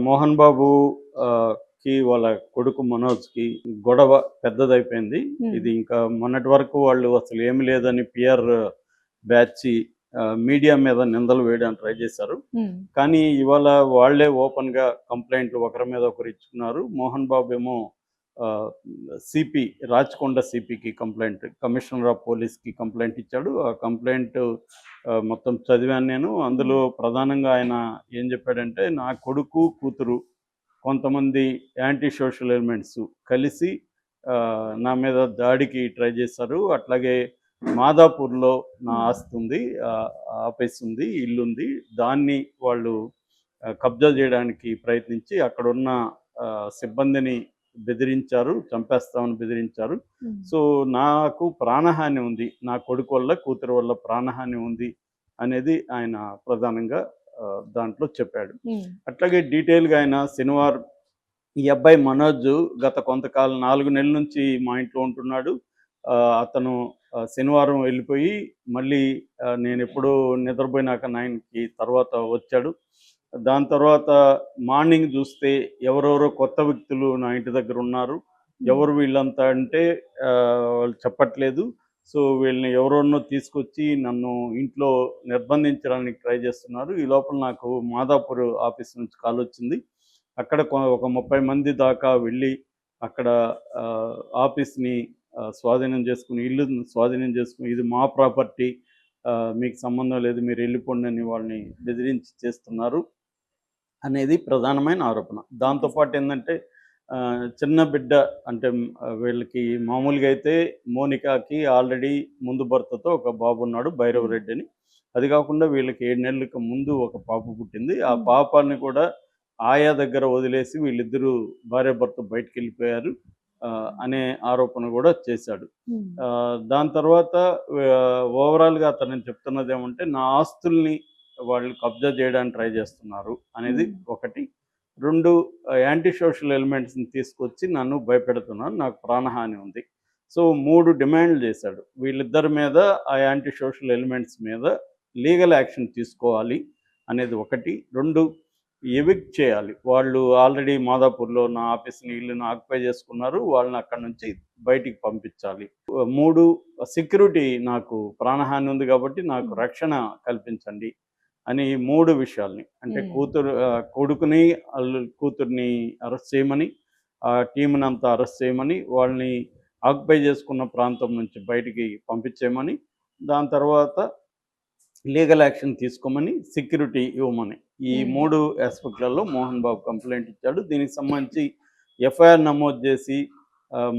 మోహన్ బాబు కి వాళ్ళ కొడుకు మనోజ్‌కి గొడవ పెద్దదైపోయింది. హ్మ్. ఇది ఇంకా మొన్నటి వరకు వాళ్ళు అసలు ఏమి లేదని పీఆర్ బ్యాచి మీడియా మీద నిందలు వేయడానికి ట్రై చేశారు. హ్మ్. కానీ ఇవాళ వాళ్ళే ఓపెన్‌గా కంప్లెయింట్లు ఒకరి మీద ఒకరు ఇచ్చుకున్నారు. మోహన్ బాబు ఏమో ఆహ్, సిపి రాచకొండ సిపికి కంప్లెయింట్, కమిషనర్ ఆఫ్ పోలీస్‌కి కంప్లెయింట్ ఇచ్చాడు. ఆ కంప్లెయింట్ మొత్తం చదివాను నేను. అందులో హ్మ్. ప్రధానంగా ఆయన ఏం చెప్పాడంటే, నా కొడుకు, కూతురు కొంతమంది యాంటీ సోషల్ ఎలిమెంట్స్ కలిసి నా మీద దాడికి ట్రై చేశారు. అట్లాగే మాదాపూర్‌లో నా హ్మ్. ఆస్తి ఉంది. ఆఫీస్ ఉంది, ఇల్లుంది. దాన్ని వాళ్ళు కబ్జా చేయడానికి ప్రయత్నించి అక్కడున్న సిబ్బందిని బెదిరించారు. చంపేస్తామని బెదిరించారు. హ్మ్. సో, నాకు ప్రాణహాని ఉంది. నా కొడుకు వల్ల, కూతురు వల్ల ప్రాణహాని ఉంది అనేది ఆయన ప్రధానంగా దాంట్లో చెప్పాడు. హ్మ్. అట్లాగే డీటెయిల్‌గా ఆయన శనివారం ఈ అబ్బాయి మనోజ్ గత కొంతకాలం 4 నెలల నుంచి మా ఇంట్లో ఉంటున్నాడు. అతను శనివారం వెళ్ళిపోయి మళ్ళీ నేనెప్పుడో నిద్రపోయినాక 9కి తర్వాత వచ్చాడు. దాని తర్వాత మార్నింగ్ చూస్తే ఎవరెవరో కొత్త వ్యక్తులు నా ఇంటి దగ్గర ఉన్నారు. హ్మ్. ఎవరు వీళ్ళంతా అంటే వాళ్ళు చెప్పట్లేదు. సో, వీళ్ళని ఎవరెవరినో తీసుకొచ్చి నన్ను ఇంట్లో నిర్బంధించడానికి ట్రై చేస్తున్నారు. ఈ లోపల నాకు మాదాపూర్ ఆఫీస్ నుంచి కాలొచ్చింది. అక్కడ ఒక 30 మంది దాకా వెళ్ళి అక్కడ ఆహ్, ఆఫీస్‌ని స్వాధీనం చేసుకొని, ఇల్లుని స్వాధీనం చేసుకొని, ఇది మా ప్రాపర్టీ, మీకు సంబంధం లేదు, మీరు ఎళ్ళిపోండి అని వాళ్ళని బెదిరించి చేస్తున్నారు అనేది ప్రధానమైన ఆరోపణ. దాంతో ఓకే. పాటు ఏందంటే చిన్న బిడ్డ అంటే వీళ్ళకి మామూలుగా అయితే మోనికాకి ఆల్రెడీ ముందు భర్తతో ఒక బాబున్నాడు, భైరవ్ హ్మ్. రెడ్డి అని. అది కాకుండా వీళ్ళకి 7 నెలలకు ముందు ఒక పాప పుట్టింది. ఆ హ్మ్. పాపని కూడా ఆయా దగ్గర వదిలేసి వీళ్ళిద్దరూ భార్యాభర్త బయటికెళ్ళిపోయారు అనే ఆరోపణ కూడా చేశాడు. హ్మ్. దాని తర్వాత ఓవరాల్‌గా అతను చెప్తున్నదేమంటే, నా ఆస్తుల్ని వాళ్ళు కబ్జా చేయడానికి ట్రై చేస్తున్నారు అనేది హ్మ్. ఒకటి. 2 యాంటీ సోషల్ ఎలిమెంట్స్‌ని తీసుకొచ్చి నన్ను భయపెడుతున్నారు. నాకు ప్రాణహాని ఉంది. సో, 3 డిమాండ్‌లు చేశాడు. వీళ్ళిద్దరి మీద ఆ యాంటీ సోషల్ ఎలిమెంట్స్ మీద లీగల్ యాక్షన్ తీసుకోవాలి అనేది ఒకటి. 2 ఎవిక్ట్ చేయాలి. వాళ్ళు ఆల్రెడీ మాదాపూర్‌లో నా ఆఫీస్‌ని, ఇల్లుని ఆక్యుపై చేసుకున్నారు. వాళ్ళని అక్కడి నుంచి బయటికి పంపించాలి. 3 సెక్యూరిటీ, నాకు ప్రాణహాని ఉంది కాబట్టి నాకు హ్మ్. రక్షణ కల్పించండి అని 3 విషయాల్ని. అంటే హ్మ్. కొడుకుని, కూతుర్ని అరెస్ట్ చేయమని, ఆ టీమ్‌నంతా అరెస్ట్ చేయమని, వాళ్ళని ఆక్యుపై చేసుకున్న ప్రాంతం నుంచి బయటికి పంపించేయమని, దాని తర్వాత లీగల్ యాక్షన్ తీసుకోమని, సెక్యూరిటీ ఇవ్వమని. ఈ హ్మ్. 3 యాస్పెక్ట్‌లలో మోహన్ బాబు కంప్లెయింట్ ఇచ్చాడు. దీనికి సంబంధించి ఎఫ్ఐఆర్ నమోదు చేసి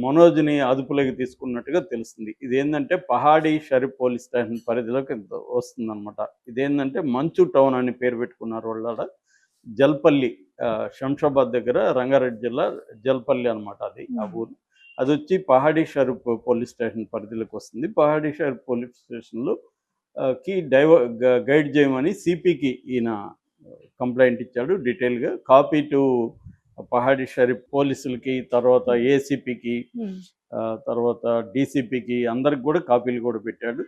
మనోజ్‌ని అదుపులోకి తీసుకున్నట్టుగా తెలుస్తుంది. ఇదేందంటే పహాడీ షరీఫ్ పోలీస్ స్టేషన్ పరిధిలోకి వస్తుందనమాట. ఇదేందంటే మంచు టౌన్ అని పేరు పెట్టుకున్నారు వాళ్ళాడ. జల్పల్లి, శంషాబాద్ దగ్గర, రంగారెడ్డి జిల్లా జల్పల్లి అనమాట అది ఆ హ్మ్. ఊరు. అదొచ్చి పహాడీ షరీఫ్ పోలీస్ స్టేషన్ పరిధిలోకి వస్తుంది. పహాడీ షరీఫ్ పోలీస్ స్టేషన్‌లో కి గైడ్ చేయమని సిపికి ఈయన కంప్లెయింట్ ఇచ్చాడు డీటెయిల్‌గా. కాపీ టు పహాడీ షరీఫ్ పోలీసులకి, తర్వాత హ్మ్. ఏసీపీకి, హ్మ్. తర్వాత డీసీపీకి అందరికి కూడా కాపీలు కూడా పెట్టాడు.